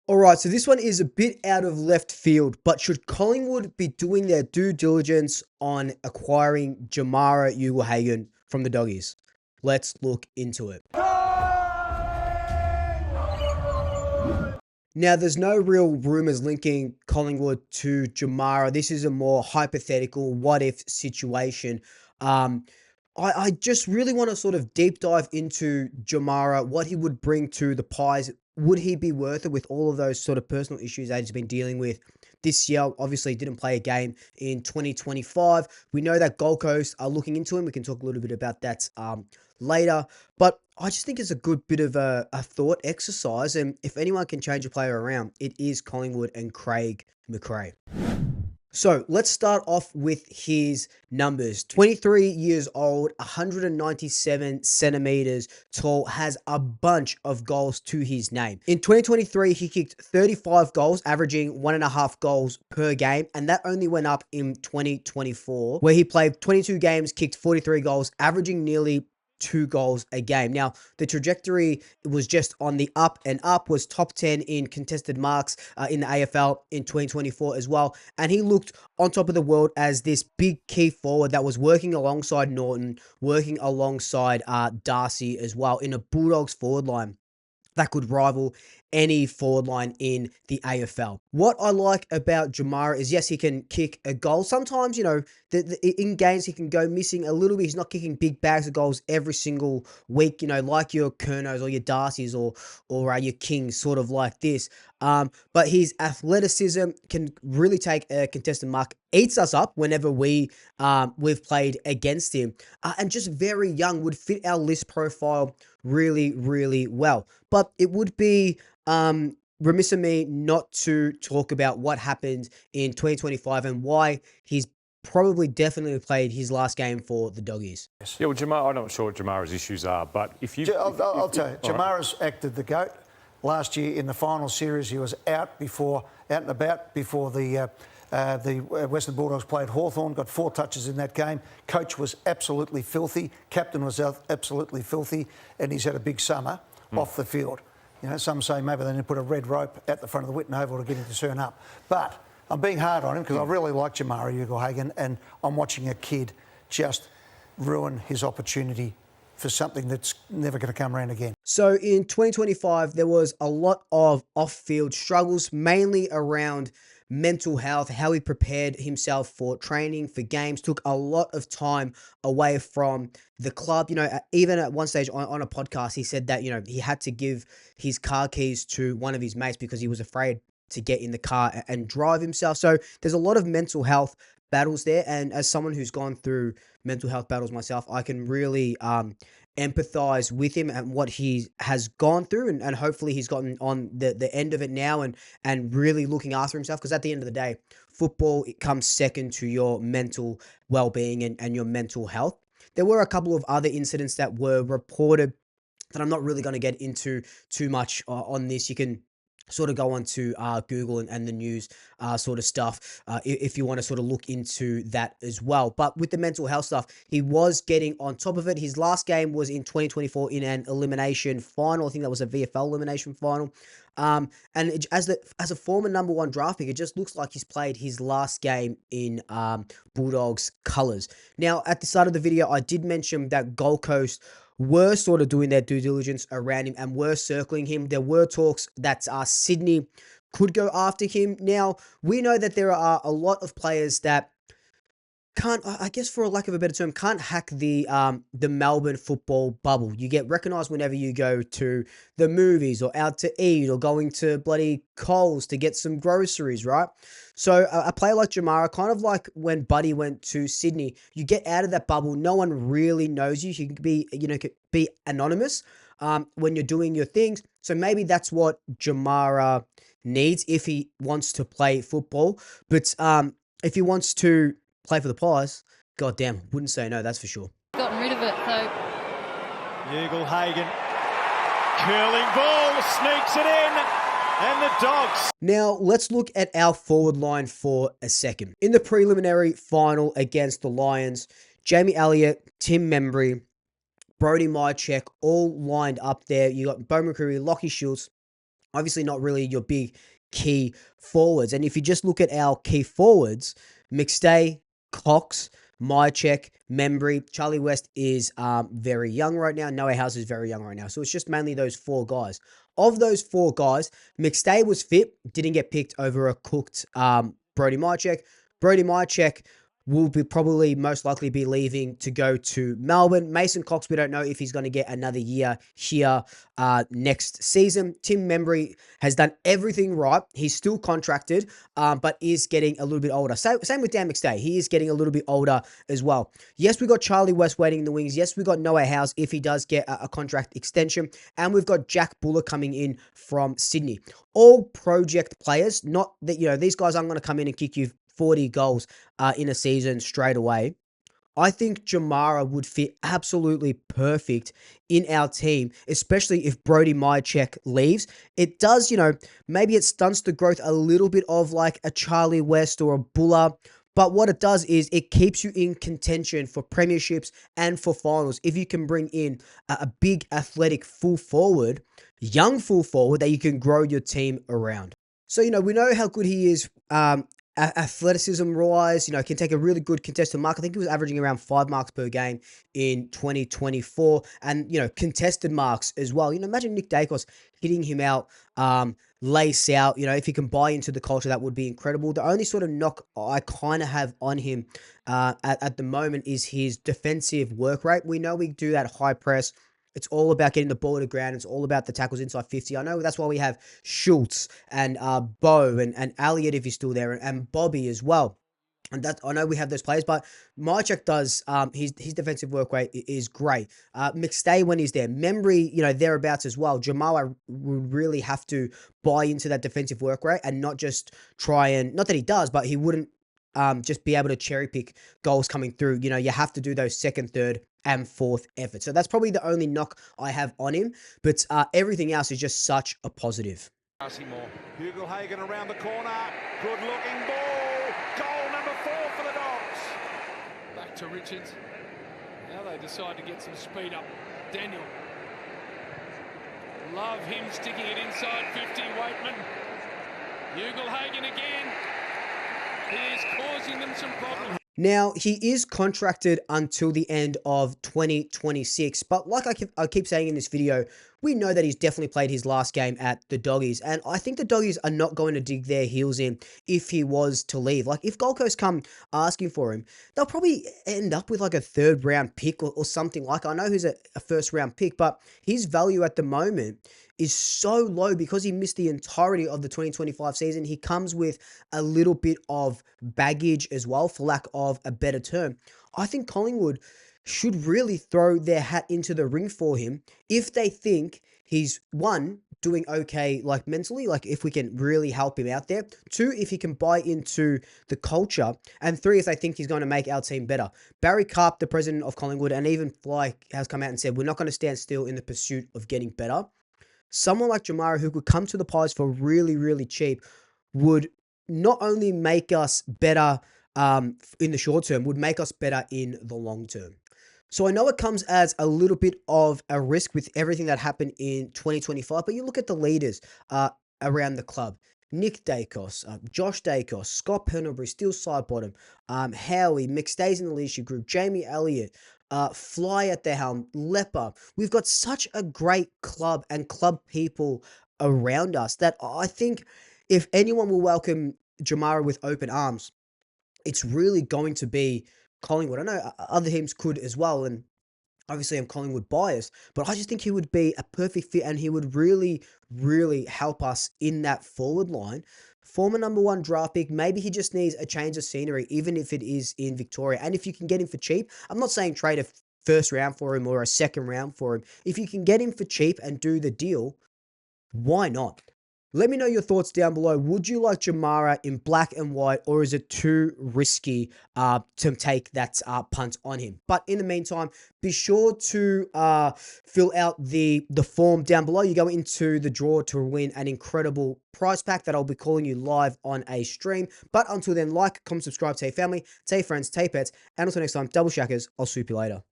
All right, so this one is a bit out of left field, but should Collingwood be doing their due diligence on acquiring Jamarra Ugle-Hagan from the Doggies? Let's look into it. Now, there's no real rumours linking Collingwood to Jamarra. This is a more hypothetical what-if situation. Um, I just really want to sort of deep dive into Jamarra, what he would bring to the Pies. Would he be worth it with all of those sort of personal issues that he's been dealing with this year? Obviously, he didn't play a game in 2025. We know that Gold Coast are looking into him. We can talk a little bit about that later. But I just think it's a good bit of a thought exercise. And if anyone can change a player around, it is Collingwood and Craig McRae. So let's start off with his numbers. 23 years old, 197 centimeters tall, has a bunch of goals to his name. In 2023, he kicked 35 goals, averaging 1.5 goals per game. And that only went up in 2024, where he played 22 games, kicked 43 goals, averaging nearly 2 goals a game. Now, the trajectory was just on the up and up, was top 10 in contested marks in the AFL in 2024 as well. And he looked on top of the world as this big key forward that was working alongside Norton, working alongside Darcy as well in a Bulldogs forward line that could rival any forward line in the AFL. What I like about Jamarra is, yes, he can kick a goal. Sometimes, in games he can go missing a little bit. He's not kicking big bags of goals every single week, like your Kernos or your Darcys or your Kings, sort of like this. But his athleticism can really take a contested mark, eats us up whenever we've played against him, and just very young, would fit our list profile really, really well. But it would be remiss of me not to talk about what happened in 2025 and why he's probably definitely played his last game for the Doggies. Yeah, well, Jamarra, I'm not sure what Jamarra's issues are, but if you... I'll tell you, Jamarra's acted the GOAT. Last year in the final series, he was out and about before the Western Bulldogs played Hawthorn, got 4 touches in that game. Coach was absolutely filthy. Captain was absolutely filthy. And he's had a big summer off the field. Some say maybe they need to put a red rope at the front of the Whitten Oval to get him to turn up. But I'm being hard on him because I really like Jamarra Ugle-Hagan, and I'm watching a kid just ruin his opportunity for something that's never going to come around again. So in 2025, there was a lot of off-field struggles, mainly around mental health, how he prepared himself for training, for games, took a lot of time away from the club. Even at one stage on a podcast, he said that, he had to give his car keys to one of his mates because he was afraid to get in the car and drive himself. So there's a lot of mental health battles there. And as someone who's gone through mental health battles myself, I can really empathize with him and what he has gone through, and hopefully he's gotten on the end of it now and really looking after himself, because at the end of the day, football, it comes second to your mental well-being and your mental health. There were a couple of other incidents that were reported that I'm not really going to get into too much on this. You can sort of go on to Google and the news sort of stuff if you want to sort of look into that as well. But with the mental health stuff, he was getting on top of it. His last game was in 2024 in an elimination final. I think that was a VFL elimination final. And as a former number 1 draft pick, it just looks like he's played his last game in Bulldogs colours. Now, at the start of the video, I did mention that Gold Coast were sort of doing their due diligence around him and were circling him. There were talks that Sydney could go after him. Now, we know that there are a lot of players that can't, I guess for a lack of a better term, can't hack the Melbourne football bubble. You get recognised whenever you go to the movies or out to eat or going to bloody Coles to get some groceries, right? So a player like Jamarra, kind of like when Buddy went to Sydney, you get out of that bubble. No one really knows you. You can be anonymous when you're doing your things. So maybe that's what Jamarra needs if he wants to play football. But if he wants to play for the Pies, goddamn, wouldn't say no, that's for sure. Gotten rid of it, so... Ugle-Hagan, curling ball, sneaks it in, and the Dogs. Now, let's look at our forward line for a second. In the preliminary final against the Lions, Jamie Elliott, Tim Membry, Brody Mychek, all lined up there. You got Bo McCreary, Lockie Schultz, Obviously not really your big key forwards. And if you just look at our key forwards, McStay, Cox, Myercheck, Membry, Charlie West is very young right now. Noah House is very young right now. So it's just mainly those 4 guys. Of those 4 guys, McStay was fit, didn't get picked over a cooked Brody Myercheck. Brody Myercheck will be probably most likely be leaving to go to Melbourne. Mason Cox, we don't know if he's going to get another year here next season. Tim Membry has done everything right. He's still contracted, but is getting a little bit older. Same with Dan McStay. He is getting a little bit older as well. Yes, we got Charlie West waiting in the wings. Yes, we got Noah House if he does get a contract extension. And we've got Jack Buller coming in from Sydney. All project players, not that, these guys aren't going to come in and kick you 40 goals in a season straight away. I think Jamarra would fit absolutely perfect in our team, especially if Brody Myercheck leaves. It does, maybe it stunts the growth a little bit of like a Charlie West or a Buller. But what it does is it keeps you in contention for premierships and for finals. If you can bring in a big athletic full forward, young full forward that you can grow your team around. So, we know how good he is athleticism-wise, can take a really good contested mark. I think he was averaging around 5 marks per game in 2024. And, contested marks as well. Imagine Nick Dacos hitting him out, lace out. If he can buy into the culture, that would be incredible. The only sort of knock I kind of have on him at the moment is his defensive work rate. We know we do that high press. It's all about getting the ball to ground. It's all about the tackles inside 50. I know that's why we have Schultz and Bo and Elliott if he's still there, and Bobby as well. And that I know we have those players, but Myercheck does his defensive work rate is great. McStay when he's there, Membry, thereabouts as well. Jamarra would really have to buy into that defensive work rate and not just try and, not that he does, but he wouldn't just be able to cherry pick goals coming through. You have to do those second, third, and fourth efforts. So that's probably the only knock I have on him. But everything else is just such a positive. Ugle-Hagan around the corner. Good looking ball. Goal number 4 for the Dogs. Back to Richards. Now they decide to get some speed up. Daniel. Love him sticking it inside 50. Waitman. Ugle-Hagan again. He is causing them some problems. Now, he is contracted until the end of 2026, but like I keep saying in this video, we know that he's definitely played his last game at the Doggies, and I think the Doggies are not going to dig their heels in if he was to leave. Like, if Gold Coast come asking for him, they'll probably end up with like a 3rd round pick or something like. I know he's a 1st round pick, but his value at the moment is so low because he missed the entirety of the 2025 season. He comes with a little bit of baggage as well, for lack of a better term. I think Collingwood should really throw their hat into the ring for him if they think he's, 1, doing okay, like mentally, like if we can really help him out there. 2, if he can buy into the culture. And 3, if they think he's going to make our team better. Barry Karp, the president of Collingwood, and even Fly has come out and said, we're not going to stand still in the pursuit of getting better. Someone like Jamarra, who could come to the Pies for really, really cheap, would not only make us better in the short term, would make us better in the long term. So I know it comes as a little bit of a risk with everything that happened in 2025, but you look at the leaders around the club. Nick Dacos, Josh Dacos, Scott Pendlebury, still side bottom, Howie, McStay's in the leadership group, Jamie Elliott, Fly at the helm, Leper. We've got such a great club and club people around us that I think if anyone will welcome Jamarra with open arms, it's really going to be Collingwood. I know other teams could as well, and obviously I'm Collingwood biased, but I just think he would be a perfect fit and he would really, really help us in that forward line. Former #1 draft pick, maybe he just needs a change of scenery, even if it is in Victoria. And if you can get him for cheap, I'm not saying trade a 1st round for him or a 2nd round for him. If you can get him for cheap and do the deal, why not? Let me know your thoughts down below. Would you like Jamarra in black and white, or is it too risky to take that punt on him? But in the meantime, be sure to fill out the form down below. You go into the draw to win an incredible prize pack that I'll be calling you live on a stream. But until then, like, comment, subscribe, tell your family, tell your friends, tell your pets, and until next time, double shackers. I'll swoop you later.